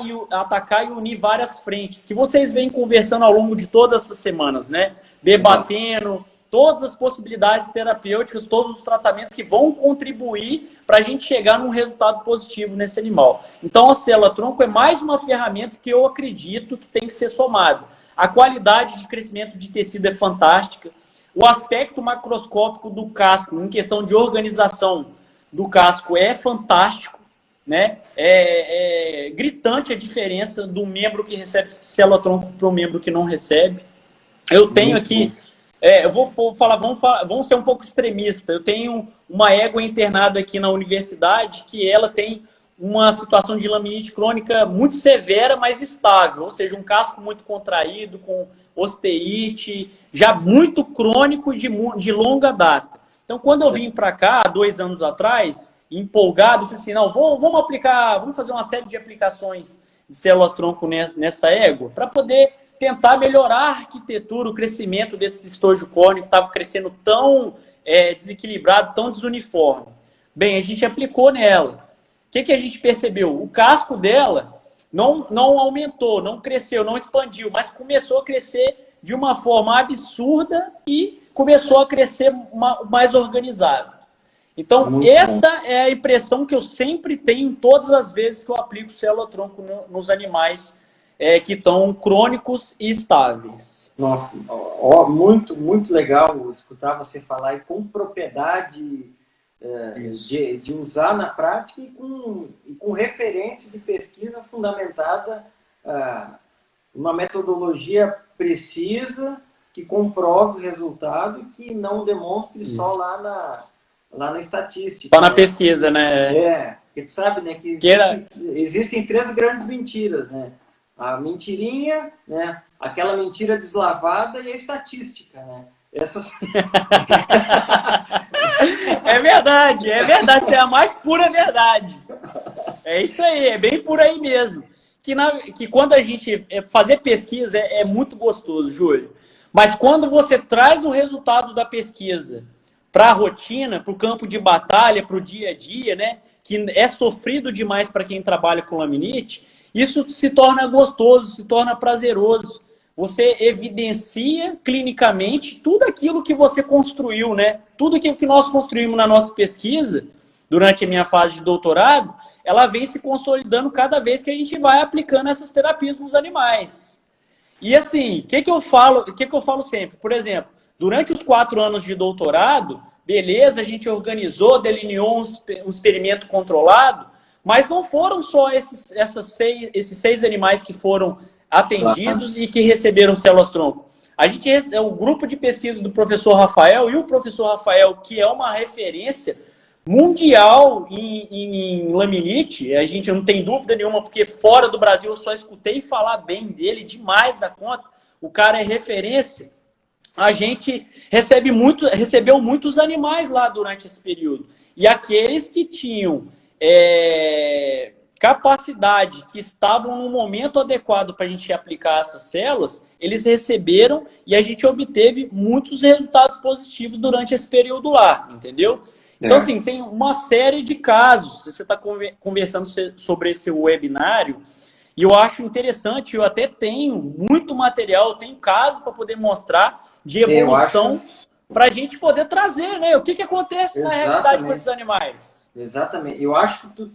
e unir várias frentes, que vocês vêm conversando ao longo de todas essas semanas, né? Debatendo todas as possibilidades terapêuticas, todos os tratamentos que vão contribuir para a gente chegar num resultado positivo nesse animal. Então, a célula-tronco é mais uma ferramenta que eu acredito que tem que ser somada. A qualidade de crescimento de tecido é fantástica. O aspecto macroscópico do casco, em questão de organização do casco, é fantástico, né? É gritante a diferença do membro que recebe célula-tronco para o membro que não recebe. Eu tenho aqui, eu vou falar, vamos ser um pouco extremista. Eu tenho uma égua internada aqui na universidade que ela tem uma situação de laminite crônica muito severa, mas estável, ou seja, um casco muito contraído, com osteite, já muito crônico de longa data. Então, quando eu vim para cá, 2 anos atrás, empolgado, falei assim, não, vamos fazer uma série de aplicações de células-tronco nessa égua, para poder tentar melhorar a arquitetura, o crescimento desse estojo córneo que estava crescendo tão desequilibrado, tão desuniforme. Bem, a gente aplicou nela. O que a gente percebeu? O casco dela não aumentou, não cresceu, não expandiu, mas começou a crescer de uma forma absurda e começou a crescer mais organizado. Então, muito essa bom. É a impressão que eu sempre tenho todas as vezes que eu aplico célula-tronco nos animais que estão crônicos e estáveis. Nossa, muito, muito legal escutar você falar e com propriedade de usar na prática e com referência de pesquisa fundamentada, uma metodologia precisa que comprove o resultado e que não demonstre só lá na estatística. Só na pesquisa, né? Porque tu sabe, né, que existem 3 grandes mentiras, né? A mentirinha, né? Aquela mentira deslavada e a estatística, né? Essas... É verdade, isso é a mais pura verdade. É isso aí, é bem por aí mesmo. Que quando a gente fazer pesquisa é muito gostoso, Júlio. Mas quando você traz o resultado da pesquisa para a rotina, para o campo de batalha, para o dia a dia, né? Que é sofrido demais para quem trabalha com laminite, isso se torna gostoso, se torna prazeroso. Você evidencia clinicamente tudo aquilo que você construiu, né? Tudo aquilo que nós construímos na nossa pesquisa, durante a minha fase de doutorado, ela vem se consolidando cada vez que a gente vai aplicando essas terapias nos animais. E assim, o que eu falo sempre? Por exemplo, durante os 4 anos de doutorado, beleza, a gente organizou, delineou um experimento controlado, mas não foram só esses 6 animais que foram atendidos e que receberam células-tronco. O grupo de pesquisa do professor Rafael, e o professor Rafael, que é uma referência mundial em laminite, a gente não tem dúvida nenhuma, porque fora do Brasil eu só escutei falar bem dele, demais da conta, o cara é referência. A gente recebeu muitos animais lá durante esse período. E aqueles que tinham capacidade, que estavam no momento adequado para a gente aplicar essas células, eles receberam e a gente obteve muitos resultados positivos durante esse período lá, entendeu? Então, assim, tem uma série de casos. Você está conversando sobre esse webinário, e eu acho interessante, eu até tenho muito material, tenho casos para poder mostrar de evolução para a gente poder trazer, né? O que acontece na realidade com esses animais. Exatamente. Eu acho que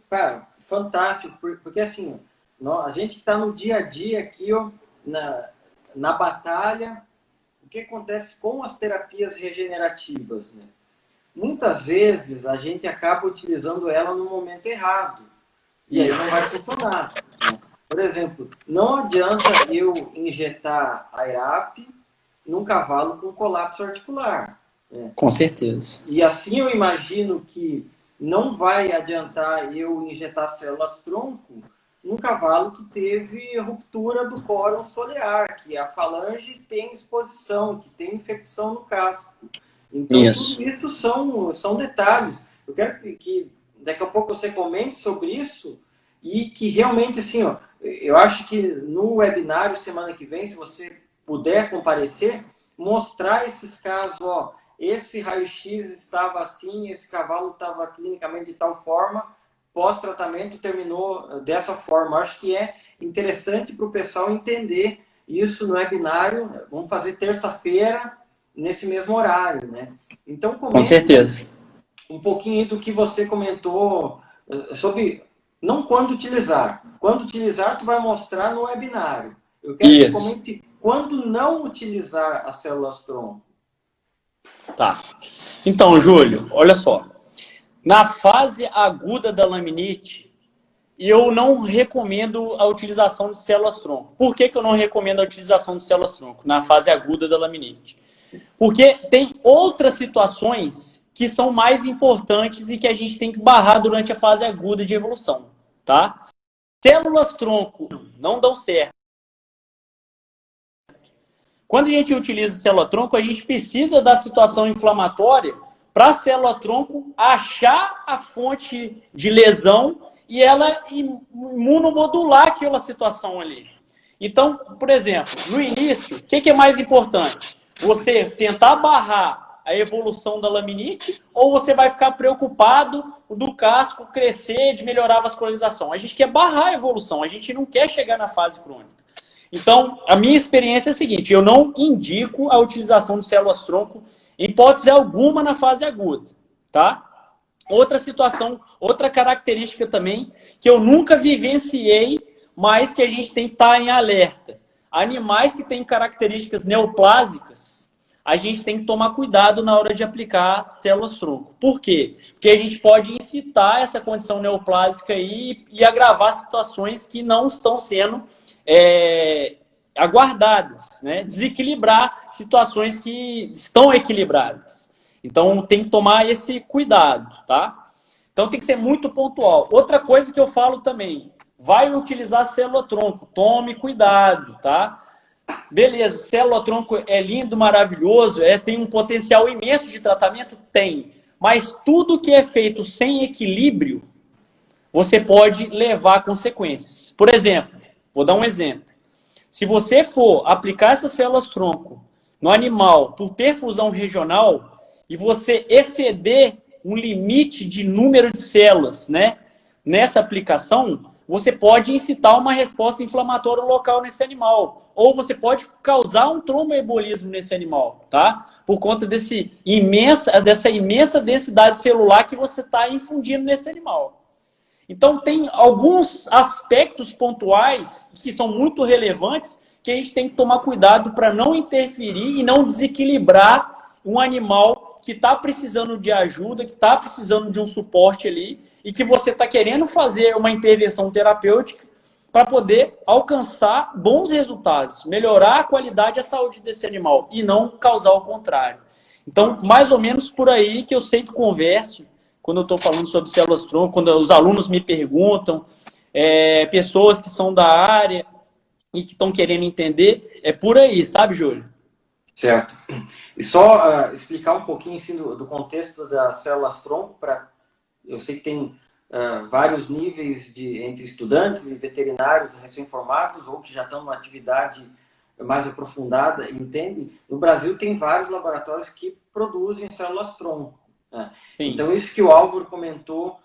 fantástico, porque assim, a gente está no dia a dia aqui, ó, na batalha, o que acontece com as terapias regenerativas, né? Muitas vezes a gente acaba utilizando ela no momento errado. E aí não vai funcionar. Né? Por exemplo, não adianta eu injetar a IRAP num cavalo com colapso articular. Né? Com certeza. E assim eu imagino que não vai adiantar eu injetar células-tronco num cavalo que teve ruptura do córon solear, que a falange tem exposição, que tem infecção no casco. Então, Isso. tudo isso são detalhes. Eu quero que daqui a pouco você comente sobre isso e que realmente, assim, ó, eu acho que no webinário semana que vem, se você puder comparecer, mostrar esses casos, ó, esse raio-x estava assim, esse cavalo estava clinicamente de tal forma, pós-tratamento terminou dessa forma. Acho que é interessante para o pessoal entender isso no webinário. Vamos fazer terça-feira, nesse mesmo horário, né? Então, Com certeza. Um pouquinho do que você comentou sobre não quando utilizar. Quando utilizar, tu vai mostrar no webinário. Eu quero que você comente quando não utilizar as células-tronco. Tá. Então, Júlio, olha só. Na fase aguda da laminite, eu não recomendo a utilização de células-tronco. Por que eu não recomendo a utilização de células-tronco na fase aguda da laminite? Porque tem outras situações que são mais importantes e que a gente tem que barrar durante a fase aguda de evolução, tá? Células-tronco não dão certo. Quando a gente utiliza célula-tronco, a gente precisa da situação inflamatória para a célula-tronco achar a fonte de lesão e ela imunomodular aquela situação ali. Então, por exemplo, no início, o que é mais importante? Você tentar barrar a evolução da laminite ou você vai ficar preocupado do casco crescer, de melhorar a vascularização? A gente quer barrar a evolução, a gente não quer chegar na fase crônica. Então, a minha experiência é a seguinte, eu não indico a utilização de células-tronco em hipótese alguma na fase aguda, tá? Outra situação, outra característica também, que eu nunca vivenciei, mas que a gente tem que estar em alerta. Animais que têm características neoplásicas, a gente tem que tomar cuidado na hora de aplicar células-tronco. Por quê? Porque a gente pode incitar essa condição neoplásica aí e agravar situações que não estão sendo aguardadas, né? Desequilibrar situações que estão equilibradas. Então, tem que tomar esse cuidado, tá? Então, tem que ser muito pontual. Outra coisa que eu falo também, vai utilizar célula-tronco, tome cuidado, tá? Beleza, célula-tronco é lindo, maravilhoso, tem um potencial imenso de tratamento? Tem. Mas tudo que é feito sem equilíbrio, você pode levar a consequências. Por exemplo, vou dar um exemplo. Se você for aplicar essas células-tronco no animal por perfusão regional e você exceder um limite de número de células, né, nessa aplicação, você pode incitar uma resposta inflamatória local nesse animal. Ou você pode causar um tromboembolismo nesse animal, tá? Por conta dessa imensa densidade celular que você está infundindo nesse animal. Então, tem alguns aspectos pontuais que são muito relevantes que a gente tem que tomar cuidado para não interferir e não desequilibrar um animal que está precisando de ajuda, que está precisando de um suporte ali e que você está querendo fazer uma intervenção terapêutica para poder alcançar bons resultados, melhorar a qualidade e a saúde desse animal e não causar o contrário. Então, mais ou menos por aí que eu sempre converso quando eu estou falando sobre células-tronco, quando os alunos me perguntam, pessoas que são da área e que estão querendo entender, é por aí, sabe, Júlio? Certo. E só explicar um pouquinho assim, do contexto das células-tronco, eu sei que tem vários níveis entre estudantes e veterinários recém-formados ou que já estão numa atividade mais aprofundada, entende? No Brasil tem vários laboratórios que produzem células-tronco. Então, isso que o Álvaro comentou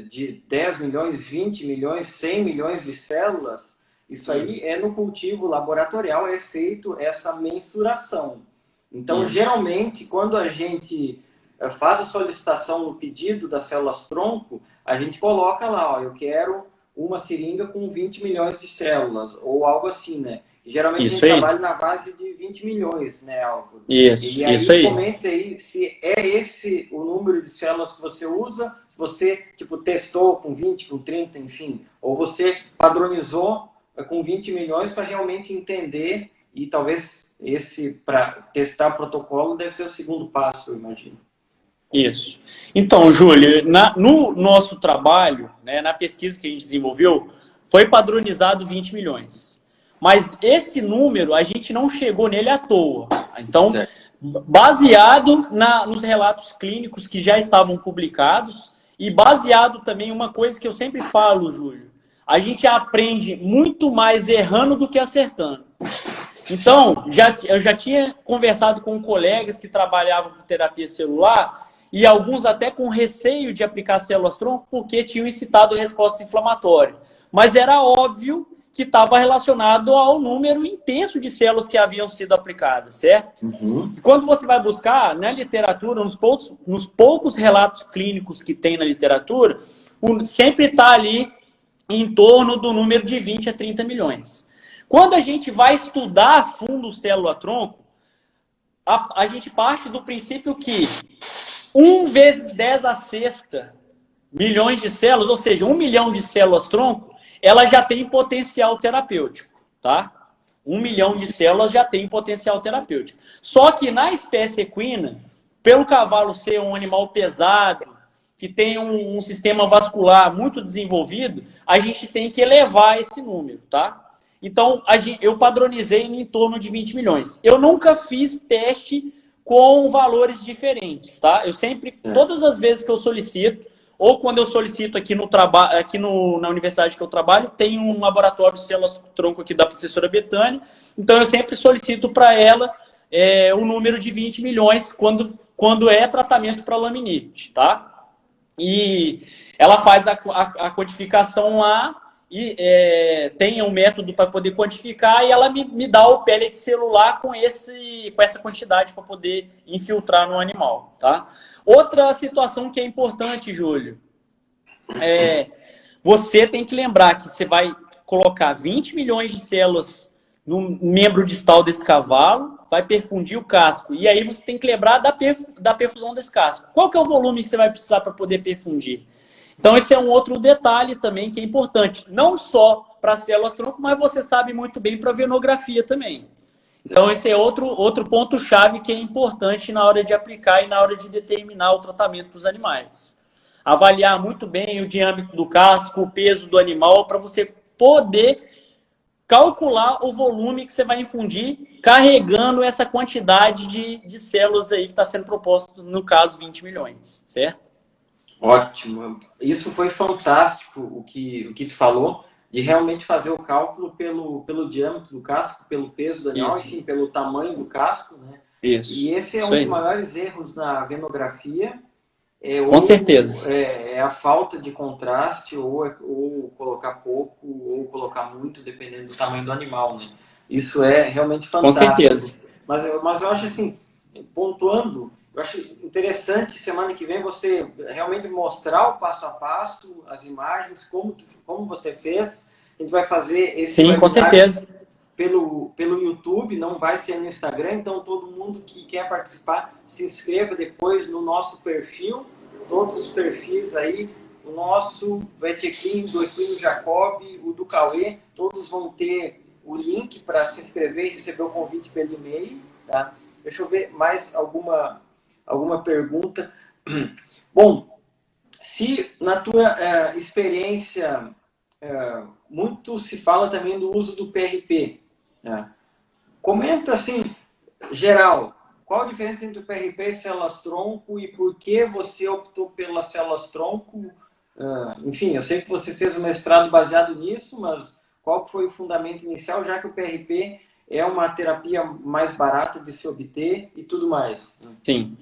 de 10 milhões, 20 milhões, 100 milhões de células, isso aí no cultivo laboratorial é feito essa mensuração. Então, geralmente, quando a gente faz a solicitação no pedido das células-tronco, a gente coloca lá, ó, eu quero uma seringa com 20 milhões de células, ou algo assim, né? Geralmente isso a gente aí trabalha na base de 20 milhões, né, Álvaro? Isso e aí, isso aí. comenta aí se é esse o número de células que você usa, se você tipo, testou com 20, com 30, enfim, ou você padronizou com 20 milhões para realmente entender e talvez esse, para testar protocolo, deve ser o segundo passo, eu imagino. Isso. Então, Júlio, no nosso trabalho, né, na pesquisa que a gente desenvolveu, foi padronizado 20 milhões. Mas esse número, a gente não chegou nele à toa. Então, certo, baseado nos relatos clínicos que já estavam publicados e baseado também em uma coisa que eu sempre falo, Júlio, a gente aprende muito mais errando do que acertando. Então, eu já tinha conversado com colegas que trabalhavam com terapia celular e alguns até com receio de aplicar células-tronco porque tinham incitado resposta inflamatória. Mas era óbvio que estava relacionado ao número intenso de células que haviam sido aplicadas, certo? Uhum. E quando você vai buscar na literatura, nos poucos relatos clínicos que tem na literatura, sempre está ali em torno do número de 20 a 30 milhões. Quando a gente vai estudar a fundo o célula-tronco, a gente parte do princípio que 1 vezes 10 a sexta milhões de células, ou seja, 1 milhão de células-tronco, ela já tem potencial terapêutico, tá? 1 milhão de células já tem potencial terapêutico. Só que na espécie equina, pelo cavalo ser um animal pesado, que tem um sistema vascular muito desenvolvido, a gente tem que elevar esse número, tá? Então, eu padronizei em torno de 20 milhões. Eu nunca fiz teste com valores diferentes, tá? Eu sempre, todas as vezes que eu solicito, ou quando eu solicito aqui na universidade que eu trabalho, tem um laboratório de células-tronco aqui da professora Betânia, então eu sempre solicito para ela o número de 20 milhões quando é tratamento para laminite, tá? E ela faz a quantificação lá e tem um método para poder quantificar e ela me dá o pellet celular com essa quantidade para poder infiltrar no animal, tá? Outra situação que é importante, Júlio, você tem que lembrar que você vai colocar 20 milhões de células no membro distal desse cavalo, vai perfundir o casco. E aí você tem que lembrar da perfusão desse casco. Qual que é o volume que você vai precisar para poder perfundir? Então esse é um outro detalhe também que é importante. Não só para células-tronco, mas você sabe muito bem para venografia também. Então esse é outro ponto-chave que é importante na hora de aplicar e na hora de determinar o tratamento para os animais. Avaliar muito bem o diâmetro do casco, o peso do animal, para você poder calcular o volume que você vai infundir carregando essa quantidade de células aí que está sendo proposto, no caso, 20 milhões, certo? Ótimo. Isso foi fantástico o que tu falou, de realmente fazer o cálculo pelo diâmetro do casco, pelo peso do animal, enfim, pelo tamanho do casco, né? Isso. E esse é um dos maiores erros na venografia. Com certeza. É a falta de contraste, ou colocar pouco, ou colocar muito, dependendo do tamanho do animal, né? Isso é realmente fantástico. Com certeza. Mas eu acho assim, pontuando, eu acho interessante semana que vem você realmente mostrar o passo a passo, as imagens, como você fez. A gente vai fazer esse webinar, com certeza, pelo YouTube, não vai ser no Instagram, então todo mundo que quer participar, se inscreva depois no nosso perfil, todos os perfis aí, o nosso Vetequim, do Equino Jacob, o do Cauê, todos vão ter o link para se inscrever e receber o convite pelo e-mail, tá? Deixa eu ver mais alguma pergunta. Bom, se na tua experiência, muito se fala também do uso do PRP, comenta assim, geral, qual a diferença entre o PRP e células-tronco e por que você optou pelas células-tronco? Enfim, eu sei que você fez um mestrado baseado nisso, mas qual foi o fundamento inicial, já que o PRP é uma terapia mais barata de se obter e tudo mais? Sim.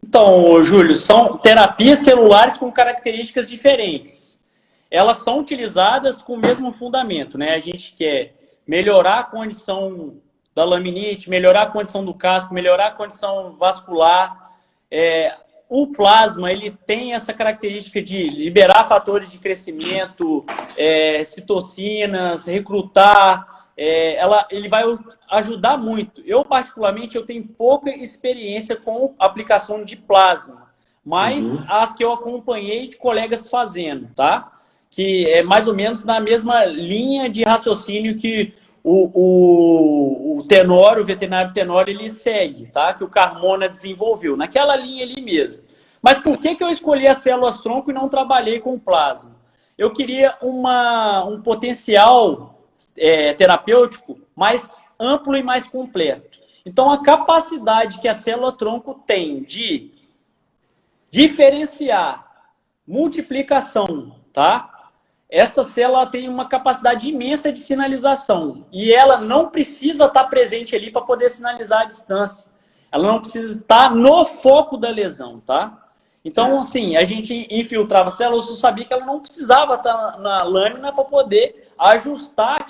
Então, Júlio, são terapias celulares com características diferentes. Elas são utilizadas com o mesmo fundamento, né? A gente quer melhorar a condição da laminite, melhorar a condição do casco, melhorar a condição vascular. O plasma, ele tem essa característica de liberar fatores de crescimento, citocinas, recrutar. Ele vai ajudar muito. Eu, particularmente, tenho pouca experiência com aplicação de plasma. mas as que eu acompanhei de colegas fazendo, tá? Que é mais ou menos na mesma linha de raciocínio que o Tenório, o veterinário Tenório, ele segue, tá? Que o Carmona desenvolveu, naquela linha ali mesmo. Mas por que eu escolhi as células-tronco e não trabalhei com plasma? Eu queria um potencial terapêutico mais amplo e mais completo. Então, a capacidade que a célula-tronco tem de diferenciar multiplicação, tá? Essa célula tem uma capacidade imensa de sinalização e ela não precisa estar presente ali para poder sinalizar a distância. Ela não precisa estar no foco da lesão, tá? Então, assim, a gente infiltrava células, eu sabia que ela não precisava estar na lâmina para poder ajustar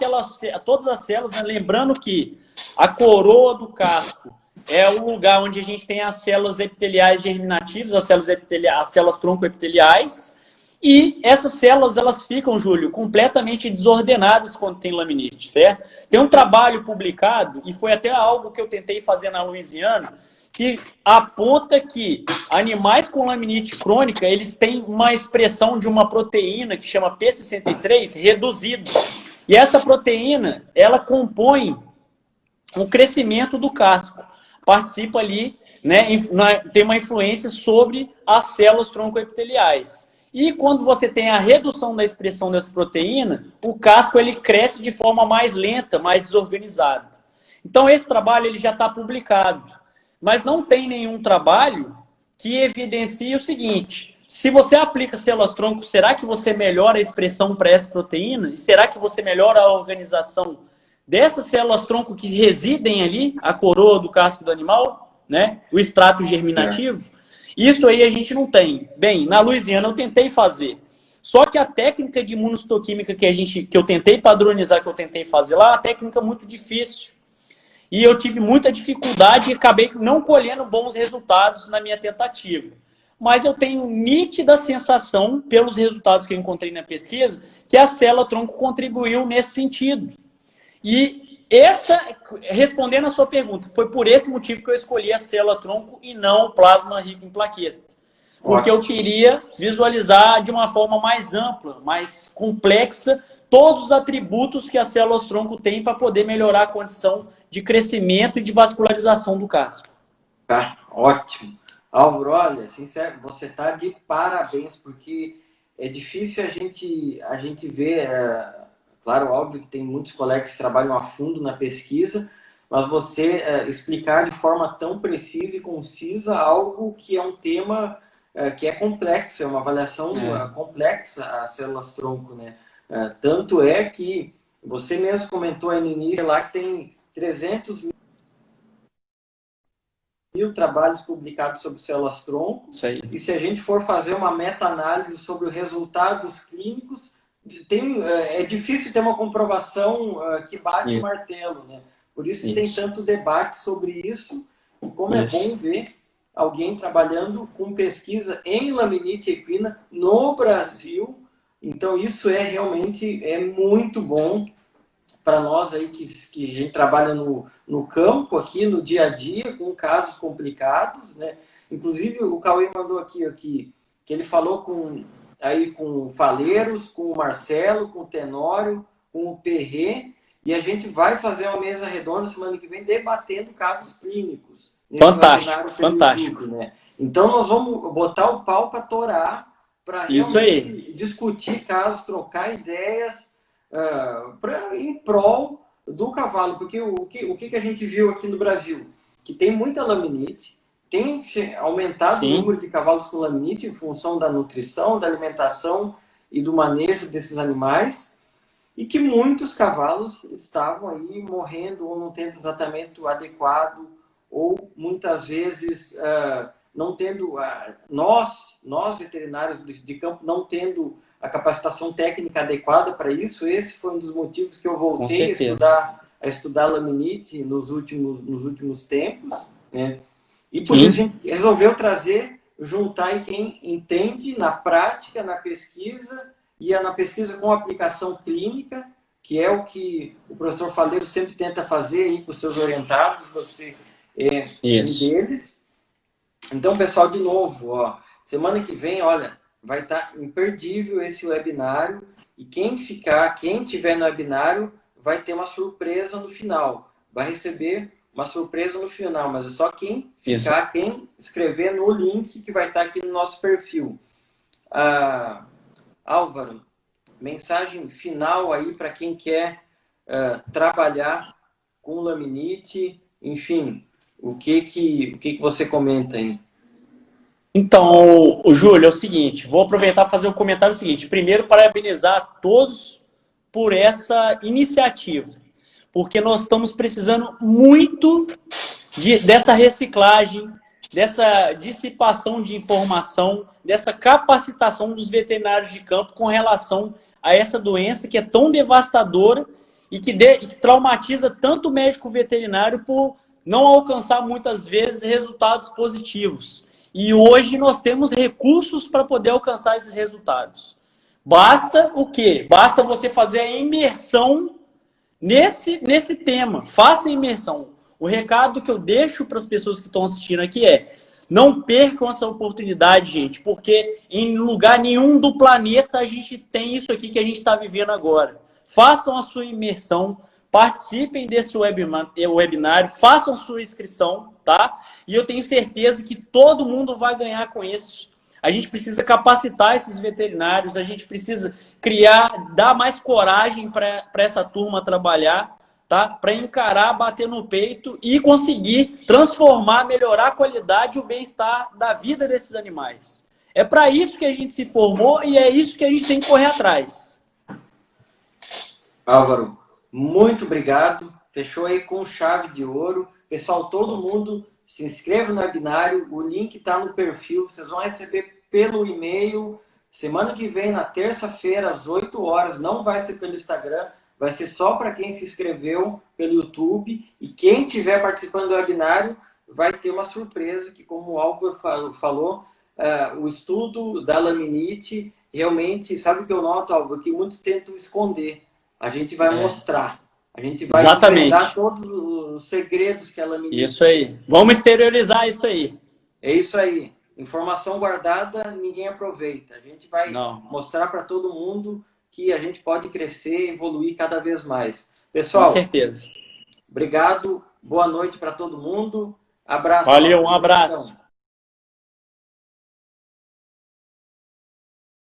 todas as células, né? Lembrando que a coroa do casco é o lugar onde a gente tem as células epiteliais germinativas, as células troncoepiteliais, e essas células, elas ficam, Júlio, completamente desordenadas quando tem laminite, certo? Tem um trabalho publicado, e foi até algo que eu tentei fazer na Louisiana, que aponta que animais com laminite crônica, eles têm uma expressão de uma proteína que chama P63 reduzida. E essa proteína, ela compõe o crescimento do casco. Participa ali, né, tem uma influência sobre as células troncoepiteliais. E quando você tem a redução da expressão dessa proteína, o casco ele cresce de forma mais lenta, mais desorganizada. Então esse trabalho ele já está publicado, mas não tem nenhum trabalho que evidencie o seguinte: se você aplica células-tronco, será que você melhora a expressão para essa proteína? E será que você melhora a organização dessas células-tronco que residem ali, a coroa do casco do animal, né? O extrato germinativo? Isso aí a gente não tem. Bem, na Louisiana eu tentei fazer. Só que a técnica de imunohistoquímica que eu tentei padronizar, que eu tentei fazer lá, é uma técnica muito difícil. E eu tive muita dificuldade e acabei não colhendo bons resultados na minha tentativa. Mas eu tenho nítida sensação, pelos resultados que eu encontrei na pesquisa, que a célula-tronco contribuiu nesse sentido. E respondendo a sua pergunta, foi por esse motivo que eu escolhi a célula-tronco e não o plasma rico em plaqueta. Porque eu queria visualizar de uma forma mais ampla, mais complexa, todos os atributos que as células-tronco têm para poder melhorar a condição de crescimento e de vascularização do casco. Ótimo. Álvaro, olha, sincero, você está de parabéns, porque é difícil a gente ver... Claro, óbvio que tem muitos colegas que trabalham a fundo na pesquisa, mas você explicar de forma tão precisa e concisa algo que é um tema que é complexo, é uma avaliação complexa as células-tronco, né? Tanto é que você mesmo comentou aí no início lá que tem 300 mil trabalhos publicados sobre células-tronco, e se a gente for fazer uma meta-análise sobre os resultados clínicos, é difícil ter uma comprovação que bate o martelo, né? Por isso tem tanto debate sobre isso, e como é bom ver alguém trabalhando com pesquisa em laminite equina no Brasil. Então isso realmente muito bom para nós aí que a gente trabalha no campo, aqui no dia a dia, com casos complicados, né? Inclusive o Cauê mandou aqui que ele falou com o Faleiros, com o Marcelo, com o Tenório, com o Perré, e a gente vai fazer uma mesa redonda semana que vem debatendo casos clínicos. Fantástico, fantástico. Né? Então nós vamos botar o pau para torar, para realmente discutir casos, trocar ideias em prol do cavalo. Porque o que a gente viu aqui no Brasil? Que tem muita laminite, tem aumentado o número de cavalos com laminite em função da nutrição, da alimentação e do manejo desses animais, e que muitos cavalos estavam aí morrendo ou não tendo tratamento adequado, ou muitas vezes não tendo, nós veterinários de campo, não tendo a capacitação técnica adequada para isso. Esse foi um dos motivos que eu voltei a estudar laminite nos últimos tempos, né? E por isso a gente resolveu juntar aí quem entende na prática, na pesquisa, e na pesquisa com aplicação clínica, que é o que o professor Faleiro sempre tenta fazer aí com os seus orientados, você um deles. Então, pessoal, de novo, Semana que vem, olha, vai estar imperdível esse webinário. E quem tiver no webinário, vai ter uma surpresa no final. Vai receber uma surpresa no final, mas é só quem ficar, quem escrever no link que vai estar aqui no nosso perfil. Álvaro, mensagem final aí para quem quer trabalhar com laminite, enfim, o que você comenta aí? Então, o Júlio, é o seguinte, vou aproveitar para fazer o comentário seguinte. Primeiro, parabenizar a todos por essa iniciativa, porque nós estamos precisando muito dessa reciclagem, dessa dissipação de informação, dessa capacitação dos veterinários de campo com relação a essa doença que é tão devastadora e que traumatiza tanto o médico veterinário por não alcançar muitas vezes resultados positivos. E hoje nós temos recursos para poder alcançar esses resultados. Basta o quê? Basta você fazer a imersão nesse tema. Faça a imersão. O recado que eu deixo para as pessoas que estão assistindo aqui é: não percam essa oportunidade, gente, porque em lugar nenhum do planeta a gente tem isso aqui que a gente está vivendo agora. Façam a sua imersão, participem desse webinário, façam sua inscrição, tá? E eu tenho certeza que todo mundo vai ganhar com isso. A gente precisa capacitar esses veterinários, a gente precisa dar mais coragem para essa turma trabalhar, tá? Para encarar, bater no peito e conseguir transformar, melhorar a qualidade e o bem-estar da vida desses animais. É para isso que a gente se formou e é isso que a gente tem que correr atrás. Álvaro, muito obrigado. Fechou aí com chave de ouro. Pessoal, todo mundo se inscreva no webinário. O link está no perfil. Vocês vão receber pelo e-mail. Semana que vem, na terça-feira, às 8 horas. Não vai ser pelo Instagram. Vai ser só para quem se inscreveu pelo YouTube. E quem estiver participando do webinário vai ter uma surpresa que, como o Álvaro falou, o estudo da laminite realmente... Sabe o que eu noto, Álvaro? Que muitos tentam esconder. A gente vai mostrar. A gente vai desvendar todos os segredos que a laminite... Isso aí. Vamos exteriorizar isso aí. É isso aí. Informação guardada, ninguém aproveita. A gente vai mostrar para todo mundo que a gente pode crescer, evoluir cada vez mais. Pessoal, com certeza. Obrigado. Boa noite para todo mundo. Abraço. Valeu, um abraço.